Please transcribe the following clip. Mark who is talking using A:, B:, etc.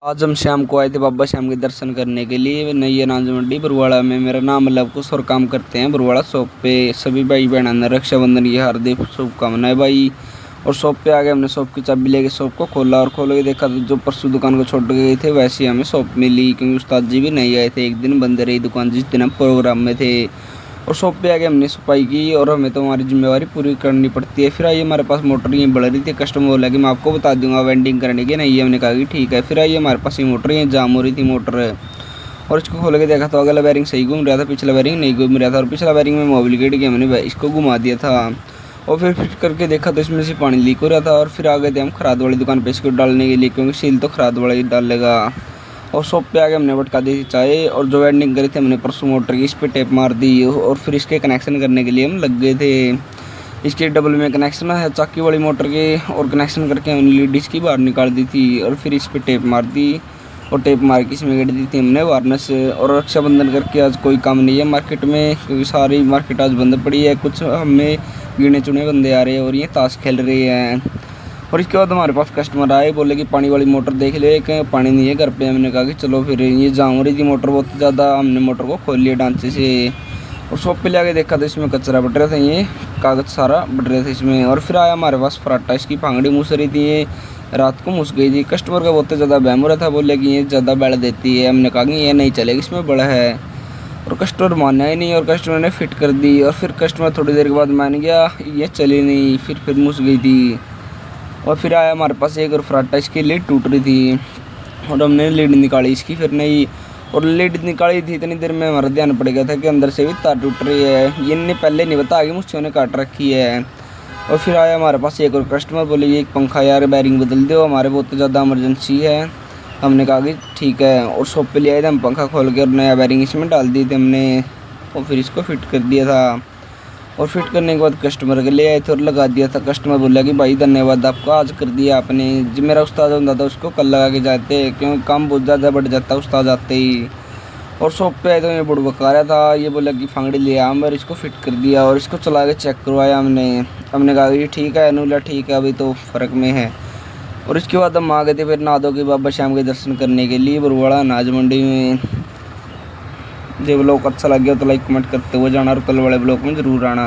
A: आज हम शाम को आए थे बाबा श्याम के दर्शन करने के लिए नई अनाज मंडी बरुवाड़ा में। मेरा नाम लवकुश और काम करते हैं बरुवाड़ा शॉप पे। सभी भाई बहनों ने रक्षाबंधन की हार्दिक शुभकामनाएं भाई। और शॉप पे आ गए, हमने शॉप की चाबी लेके शॉप को खोला और खोल के देखा तो जो परसों दुकान को छोड़ गए थे वैसे हमें शॉप मिली, क्योंकि उस्ताद जी भी नहीं आए थे। एक दिन बंद रही दुकान जिस दिन हम प्रोग्राम में थे। और शॉप पे आके हमने सफाई की और हमें तो हमारी जिम्मेवारी पूरी करनी पड़ती है। फिर आइए, हमारे पास मोटर ये बढ़ रही थी, कस्टमर बोला कि मैं आपको बता दूंगा वेंडिंग करने की। नहीं, हमने कहा कि ठीक है। फिर आइए, हमारे पास ये मोटर ये जाम हो रही थी मोटर, और इसको खोल के देखा तो अगला बैरिंग सही घूम रहा था, पिछला बैरिंग नहीं घूम रहा था। और पिछला बैरिंग में मोबिल गिर गया, हमने इसको घुमा दिया था। और फिर फिट करके देखा तो इसमें से पानी लीक हो रहा था। और फिर आ गए थे हम खराद वाली दुकान पे इसको डालने के लिए, क्योंकि सील तो खराद वाला ही डालेगा। और शॉप पे आके हमने भटका दी थी चाय, और जो वेल्डिंग करी थी हमने परसों मोटर की, इस पर टेप मार दी। और फिर इसके कनेक्शन करने के लिए हम लग गए थे। इसके डबल में कनेक्शन है चाकी वाली मोटर के, और कनेक्शन करके हमने लीड इसकी बाहर निकाल दी थी। और फिर इस पर टेप मार दी, और टेप मार के इसमें गड़ दी थी हमने वार्निश। और रक्षाबंधन करके आज कोई काम नहीं है मार्केट में, क्योंकि सारी मार्केट आज बंद पड़ी है। कुछ हमें गिने चुने बंदे आ रहे हैं और ये ताश खेल रहे हैं। और इसके बाद हमारे पास कस्टमर आए, बोले कि पानी वाली मोटर देख ले, कि पानी नहीं है घर पे। हमने कहा कि चलो फिर। ये जाम हो रही थी मोटर बहुत ज़्यादा, हमने मोटर को खोल लिया ढांचे से। और शॉप पे ले आके देखा तो इसमें कचरा बट रहा था, ये कागज़ सारा बट रहा था इसमें। और फिर आया हमारे पास फराटा, इसकी भांगड़ी मूस रही थी, ये रात को मूस गई थी। कस्टमर का बहुत ज़्यादा बहम हो रहा था, बोले कि ये ज़्यादा बैल देती है। हमने कहा कि ये नहीं चलेगी, इसमें बड़ा है। और कस्टमर माना ही नहीं, और कस्टमर ने फिट कर दी। और फिर कस्टमर थोड़ी देर के बाद मान गया, ये चली नहीं, फिर मूस गई थी। और फिर आया हमारे पास एक और फराटा, इसकी लीड टूट रही थी, और हमने लीड निकाली इसकी फिर नहीं। और लीड निकाली थी इतनी देर में हमारा ध्यान पड़ गया था कि अंदर से भी तार टूट रही है। ये इन्हें पहले नहीं बताया कि मुझसे उन्हें काट रखी है। और फिर आया हमारे पास एक और कस्टमर, बोले ये एक पंखा यार बैरिंग बदल दो, हमारे बहुत ज़्यादा इमरजेंसी है। हमने कहा कि ठीक है। और शॉप पे ले आए थे हम पंखा खोल के, और नया बैरिंग इसमें डाल दिए थे हमने, और फिर इसको फिट कर दिया था। और फिट करने के बाद कस्टमर के ले आए थे और लगा दिया था। कस्टमर बोला कि भाई धन्यवाद आपका, आज कर दिया आपने। जो मेरा उस्ताद होता था उसको कल लगा के जाते, क्योंकि काम बहुत ज़्यादा बढ़ जाता उस्ताद आते ही। और शॉप पे आए तो ये बुड़बका रहा था, ये बोला कि फांगड़ी ले आ, और इसको फिट कर दिया। और इसको चला के चेक करवाया हमने कहा कि ठीक है अनुला, ठीक है अभी तो फ़र्क में है। और इसके बाद हम आ गए थे फिर नादो के बाबा श्याम के दर्शन करने के लिए बरुवाड़ा अनाज मंडी में। जो ब्लॉग अच्छा लग गया तो लाइक कमेंट करते हुए जाना, और कल वाले ब्लॉग में ज़रूर आना।